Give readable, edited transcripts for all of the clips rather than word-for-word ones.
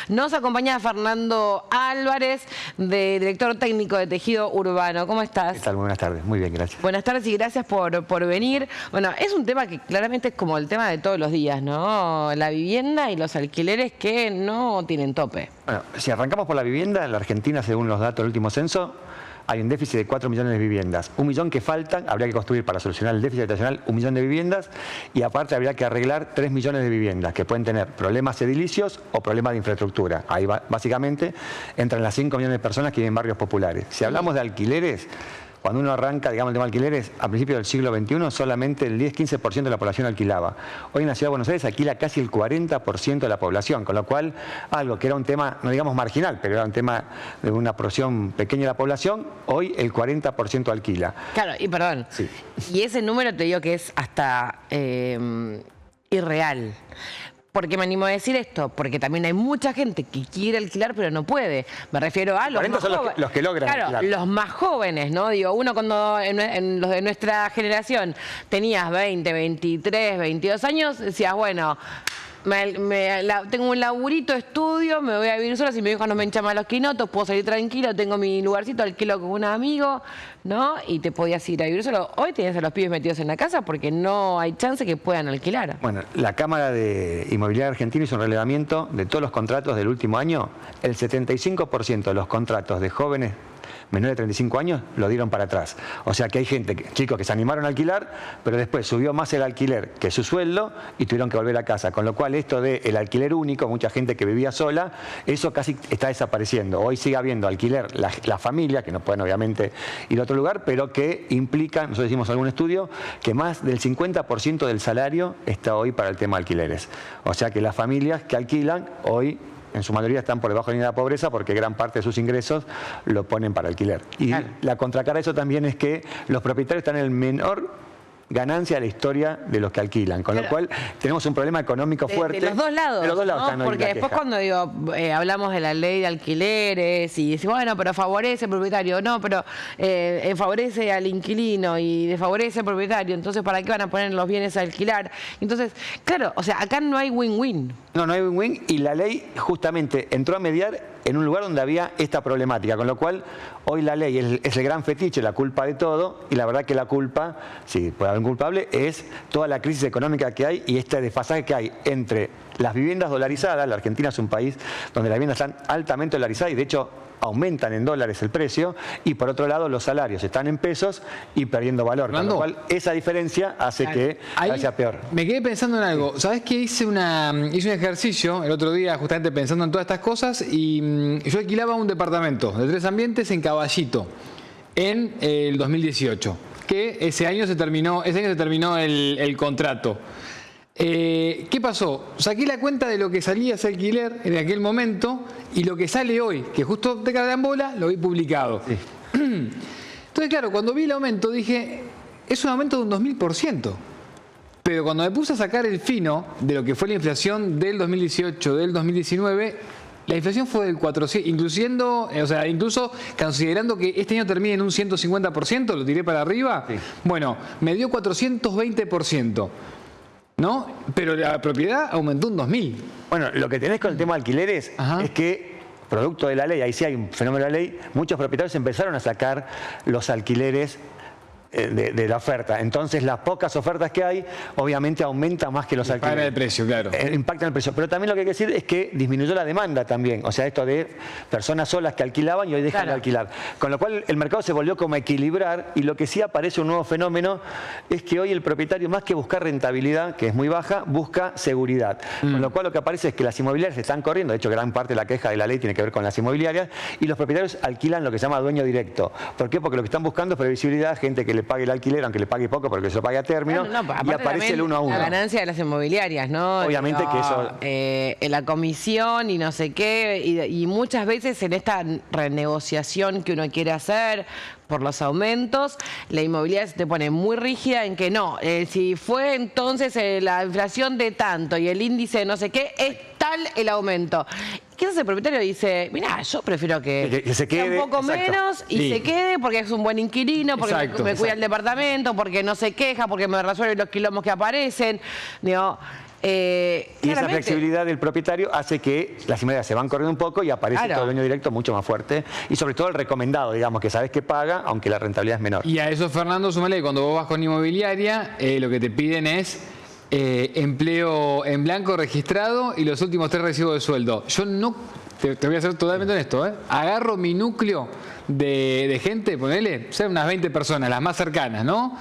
Nos acompaña Fernando Álvarez, director técnico de Tejido Urbano. ¿Cómo estás? ¿Qué tal? Muy buenas tardes. Muy bien, gracias. Buenas tardes y gracias por venir. Bueno, es un tema que claramente es como el tema de todos los días, ¿no? La vivienda y los alquileres que no tienen tope. Bueno, si arrancamos por la vivienda, en la Argentina, según los datos del último censo, hay un déficit de 4 millones de viviendas. 1 millón que faltan, habría que construir para solucionar el déficit habitacional 1 millón de viviendas y aparte habría que arreglar 3 millones de viviendas que pueden tener problemas edilicios o problemas de infraestructura. Ahí básicamente entran las 5 millones de personas que viven en barrios populares. Si hablamos de alquileres, cuando uno arranca, digamos, el tema de alquileres, a principios del siglo XXI solamente el 10-15% de la población alquilaba. Hoy en la Ciudad de Buenos Aires alquila casi el 40% de la población, con lo cual algo que era un tema, no digamos marginal, pero era un tema de una porción pequeña de la población, hoy el 40% alquila. Claro, y perdón, sí. Y ese número te digo que es hasta irreal. ¿Por qué me animo a decir esto? Porque también hay mucha gente que quiere alquilar pero no puede. Me refiero a los más jóvenes. Los que logran alquilar. Los más jóvenes, ¿no? Digo, uno cuando en los de nuestra generación tenías 20, 23, 22 años, decías, bueno, tengo un laburito, estudio, me voy a vivir sola, si mi hijo no me hincha más los quinotos, puedo salir tranquilo, tengo mi lugarcito, alquilo con un amigo, ¿no? Y te podías ir a vivir solo. Hoy tienes a los pibes metidos en la casa porque no hay chance que puedan alquilar. Bueno, la Cámara de Inmobiliaria Argentina hizo un relevamiento de todos los contratos del último año. El 75% de los contratos de jóvenes menores de 35 años lo dieron para atrás. O sea que hay gente, chicos que se animaron a alquilar, pero después subió más el alquiler que su sueldo y tuvieron que volver a casa. Con lo cual esto del alquiler único, mucha gente que vivía sola, eso casi está desapareciendo. Hoy sigue habiendo alquiler la familia, que no pueden obviamente ir a otro lugar, pero que implica, nosotros hicimos algún estudio, que más del 50% del salario está hoy para el tema de alquileres. O sea que las familias que alquilan hoy en su mayoría están por debajo de la línea de la pobreza porque gran parte de sus ingresos lo ponen para alquiler. Y claro, la contracara de eso también es que los propietarios están en el menor ganancia de la historia de los que alquilan, con lo cual tenemos un problema económico fuerte. De los dos lados, de los dos lados, ¿no? Porque después cuando hablamos de la ley de alquileres y decimos, bueno, pero favorece al propietario, no, pero favorece al inquilino y desfavorece al propietario, entonces ¿para qué van a poner los bienes a alquilar? Entonces, claro, o sea, acá no hay win-win. No hay win-win y la ley justamente entró a mediar en un lugar donde había esta problemática, con lo cual hoy la ley es el gran fetiche, la culpa de todo, y la verdad que la culpa, sí, puede haber un culpable, es toda la crisis económica que hay y este desfasaje que hay entre las viviendas dolarizadas. La Argentina es un país donde las viviendas están altamente dolarizadas y de hecho aumentan en dólares el precio, y por otro lado los salarios están en pesos y perdiendo valor, con lo cual esa diferencia hace que sea peor. Me quedé pensando en algo. ¿Sabés que hice un ejercicio el otro día justamente pensando en todas estas cosas y yo alquilaba un departamento de 3 ambientes en Caballito en el 2018, que ese año se terminó el contrato. ¿Qué pasó? Saqué la cuenta de lo que salía ese alquiler en aquel momento y lo que sale hoy, que justo de carambola lo vi publicado. Sí. Entonces, claro, cuando vi el aumento dije, es un aumento de un 2000%. Pero cuando me puse a sacar el fino de lo que fue la inflación del 2018, del 2019, la inflación fue del 400%, incluso considerando que este año termine en un 150%, lo tiré para arriba, sí. Bueno, me dio 420%. ¿No? Pero la propiedad aumentó un 2000. Bueno, lo que tenés con el tema de alquileres es que, producto de la ley, ahí sí hay un fenómeno de la ley, muchos propietarios empezaron a sacar los alquileres de la oferta. Entonces las pocas ofertas que hay obviamente aumentan más que los alquileres. Impactan el precio, claro. Impactan el precio. Pero también lo que hay que decir es que disminuyó la demanda también. O sea, esto de personas solas que alquilaban y hoy dejan de alquilar. Con lo cual el mercado se volvió como a equilibrar, y lo que sí aparece un nuevo fenómeno es que hoy el propietario, más que buscar rentabilidad, que es muy baja, busca seguridad. Con lo cual lo que aparece es que las inmobiliarias están corriendo. De hecho, gran parte de la queja de la ley tiene que ver con las inmobiliarias, y los propietarios alquilan lo que se llama dueño directo. ¿Por qué? Porque lo que están buscando es previsibilidad, gente que le pague el alquiler, aunque le pague poco porque se lo pague a término, y aparece el 1 a 1. La ganancia de las inmobiliarias, ¿no? Obviamente que eso... la comisión y no sé qué, y muchas veces en esta renegociación que uno quiere hacer por los aumentos, la inmobiliaria se te pone muy rígida en que no, si fue entonces la inflación de tanto y el índice de no sé qué, es tal el aumento. ¿Qué hace el propietario? Dice, mirá, yo prefiero que se quede un poco menos y se quede porque es un buen inquilino, porque me cuida el departamento, porque no se queja, porque me resuelve los quilombos que aparecen. Digo, Y esa claramente, flexibilidad del propietario hace que las inmobiliarias se van corriendo un poco y aparece Claro. todo el dueño directo mucho más fuerte. Y sobre todo el recomendado, digamos, que sabes que paga, aunque la rentabilidad es menor. Y a eso, Fernando, sumale que cuando vos vas con inmobiliaria, lo que te piden es empleo en blanco registrado y los últimos 3 recibos de sueldo. Yo no, te voy a ser totalmente honesto, agarro mi núcleo de gente, ponele, ser unas 20 personas, las más cercanas, ¿no?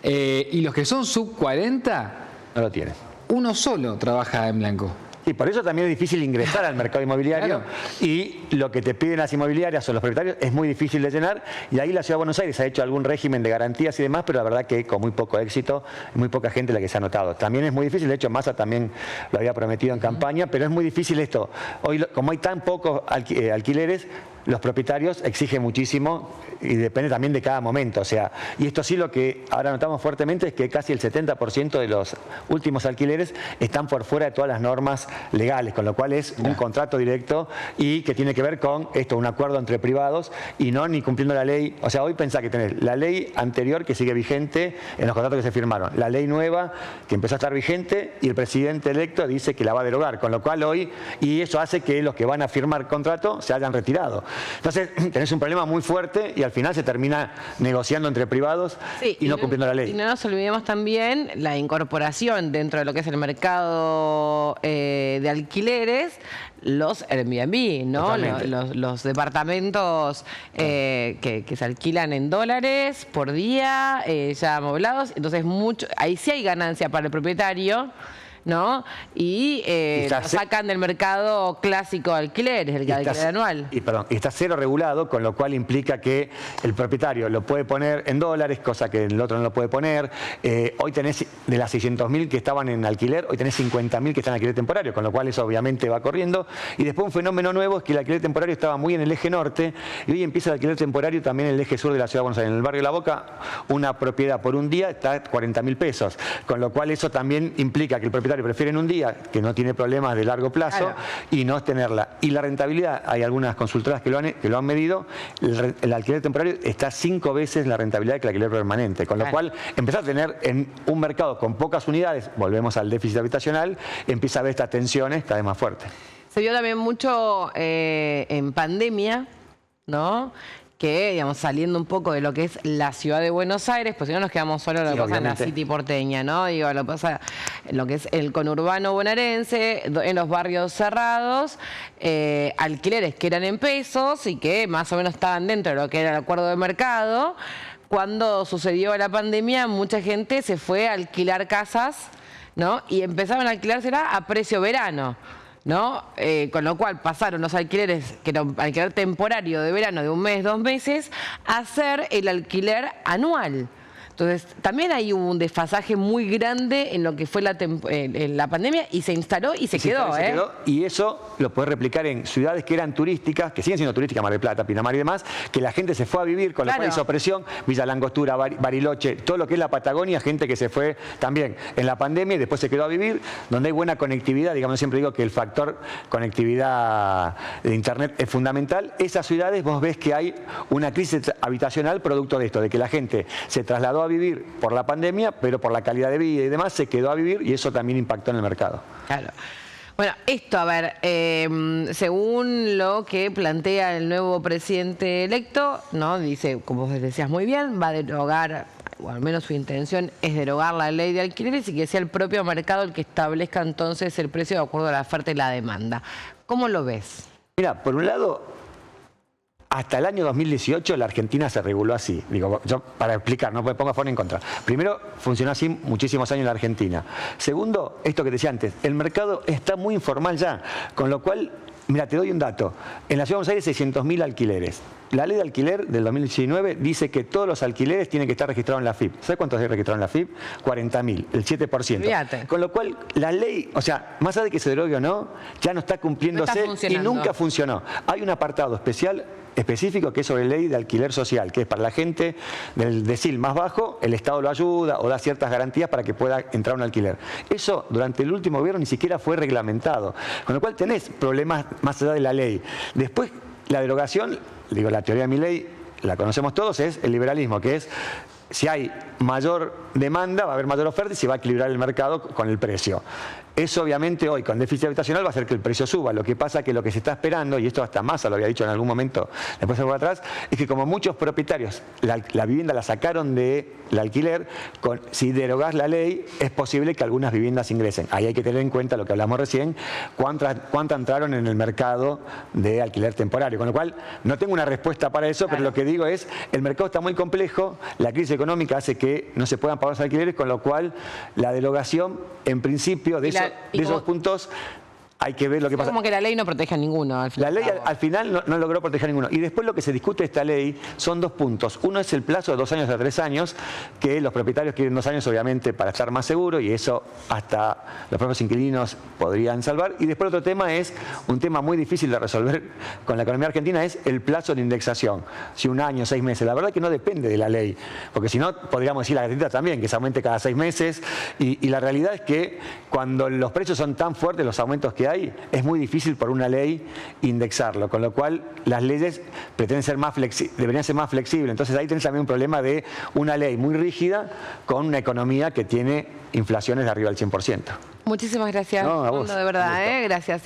Y los que son sub 40, No lo tiene. uno solo trabaja en blanco. Y por eso también es difícil ingresar al mercado inmobiliario. Claro. Y lo que te piden las inmobiliarias o los propietarios es muy difícil de llenar. Y ahí la Ciudad de Buenos Aires ha hecho algún régimen de garantías y demás, pero la verdad que con muy poco éxito, muy poca gente la que se ha anotado. También es muy difícil, de hecho Massa también lo había prometido en campaña, pero es muy difícil esto. Hoy, como hay tan pocos alquileres, los propietarios exigen muchísimo y depende también de cada momento. O sea, y esto sí lo que ahora notamos fuertemente es que casi el 70% de los últimos alquileres están por fuera de todas las normas legales, con lo cual es un contrato directo y que tiene que ver con esto, un acuerdo entre privados y no ni cumpliendo la ley. O sea, hoy pensá que tenés la ley anterior que sigue vigente en los contratos que se firmaron, la ley nueva que empezó a estar vigente y el presidente electo dice que la va a derogar, con lo cual hoy, y eso hace que los que van a firmar contrato se hayan retirado. Entonces, tenés un problema muy fuerte y al final se termina negociando entre privados y no cumpliendo la ley. Y no nos olvidemos también la incorporación dentro de lo que es el mercado de alquileres, los Airbnb, ¿no? Los departamentos que se alquilan en dólares por día, ya amoblados. Entonces, ahí sí hay ganancia para el propietario, ¿no? Y lo sacan del mercado clásico de alquileres, el alquiler anual. Y está cero regulado, con lo cual implica que el propietario lo puede poner en dólares, cosa que el otro no lo puede poner. Hoy tenés, de las 600.000 que estaban en alquiler, hoy tenés 50.000 que están en alquiler temporario, con lo cual eso obviamente va corriendo. Y después un fenómeno nuevo es que el alquiler temporario estaba muy en el eje norte y hoy empieza el alquiler temporario también en el eje sur de la Ciudad de Buenos Aires. En el barrio La Boca, una propiedad por un día está a 40.000 pesos, con lo cual eso también implica que el propietario prefieren un día que no tiene problemas de largo plazo y no tenerla. Y la rentabilidad, hay algunas consultoras que lo han medido, el alquiler temporario está 5 veces la rentabilidad que el alquiler permanente, con lo cual empezar a tener en un mercado con pocas unidades, volvemos al déficit habitacional, empieza a haber estas tensiones cada vez más fuertes. Se vio también mucho en pandemia, ¿no? Que, digamos, saliendo un poco de lo que es la ciudad de Buenos Aires, pues si no nos quedamos solo lo que pasa en la City porteña, ¿no? Digo, lo que pasa en lo que es el conurbano bonaerense, en los barrios cerrados, alquileres que eran en pesos y que más o menos estaban dentro de lo que era el acuerdo de mercado. Cuando sucedió la pandemia, mucha gente se fue a alquilar casas, ¿no? Y empezaron a alquilársela a precio verano, ¿no? Con lo cual pasaron los alquileres, que era un alquiler temporario de verano de 1 mes, 2 meses, a ser el alquiler anual. Entonces, también hay un desfasaje muy grande en lo que fue la pandemia y se instaló y se quedó. Y eso lo puedes replicar en ciudades que eran turísticas, que siguen siendo turísticas, Mar del Plata, Pinamar y demás, que la gente se fue a vivir, con lo cual hizo presión, Villa Langostura, Bariloche, todo lo que es la Patagonia, gente que se fue también en la pandemia y después se quedó a vivir, donde hay buena conectividad, digamos, siempre digo que el factor conectividad de Internet es fundamental. Esas ciudades vos ves que hay una crisis habitacional producto de esto, de que la gente se trasladó a vivir por la pandemia, pero por la calidad de vida y demás se quedó a vivir y eso también impactó en el mercado. Claro. Bueno, esto, a ver, según lo que plantea el nuevo presidente electo, ¿no? Dice, como vos decías muy bien, va a derogar, o al menos su intención es derogar la ley de alquileres y que sea el propio mercado el que establezca entonces el precio de acuerdo a la oferta y la demanda. ¿Cómo lo ves? Mira, por un lado, hasta el año 2018 la Argentina se reguló así. Digo, yo para explicar, no me pongo a favor ni en contra. Primero, funcionó así muchísimos años en la Argentina. Segundo, esto que te decía antes, el mercado está muy informal ya, con lo cual, mira, te doy un dato. En la Ciudad de Buenos Aires 600.000 alquileres. La ley de alquiler del 2019 dice que todos los alquileres tienen que estar registrados en la FIP. ¿Sabes cuántos hay registrados en la FIP? 40.000, el 7%. Fíjate. Con lo cual, la ley, o sea, más allá de que se derogue o no, ya no está cumpliéndose y nunca funcionó. Hay un apartado específico que es sobre ley de alquiler social, que es para la gente del decil más bajo, el Estado lo ayuda o da ciertas garantías para que pueda entrar un alquiler. Eso durante el último gobierno ni siquiera fue reglamentado, con lo cual tenés problemas más allá de la ley. Después, la derogación, digo, la teoría de Milei, la conocemos todos, es el liberalismo, que es si hay mayor demanda, va a haber mayor oferta y se va a equilibrar el mercado con el precio. Eso obviamente hoy con déficit habitacional va a hacer que el precio suba. Lo que pasa que lo que se está esperando, y esto hasta Massa lo había dicho en algún momento, después de por atrás, es que como muchos propietarios la vivienda la sacaron del alquiler, si derogás la ley, es posible que algunas viviendas ingresen. Ahí hay que tener en cuenta lo que hablamos recién, cuántas entraron en el mercado de alquiler temporario. Con lo cual, no tengo una respuesta para eso, pero lo que digo es, el mercado está muy complejo, la crisis económica hace que no se puedan pagar los alquileres, con lo cual la derogación, en principio, de esos puntos, hay que ver lo que pasa. Como que la ley no protege a ninguno. Al final. La ley al final no logró proteger a ninguno. Y después lo que se discute de esta ley son dos puntos. Uno es el plazo de 2 años a 3 años, que los propietarios quieren 2 años obviamente para estar más seguros y eso hasta los propios inquilinos podrían salvar. Y después otro tema es un tema muy difícil de resolver con la economía argentina, es el plazo de indexación. Si 1 año, 6 meses. La verdad que no depende de la ley, porque si no podríamos decir la Argentina también, que se aumente cada 6 meses. Y la realidad es que cuando los precios son tan fuertes, los aumentos que hay, es muy difícil por una ley indexarlo, con lo cual las leyes deberían ser más flexibles. Entonces ahí tenés también un problema de una ley muy rígida con una economía que tiene inflaciones de arriba del 100%. Muchísimas gracias, No, a vos. de verdad, gracias.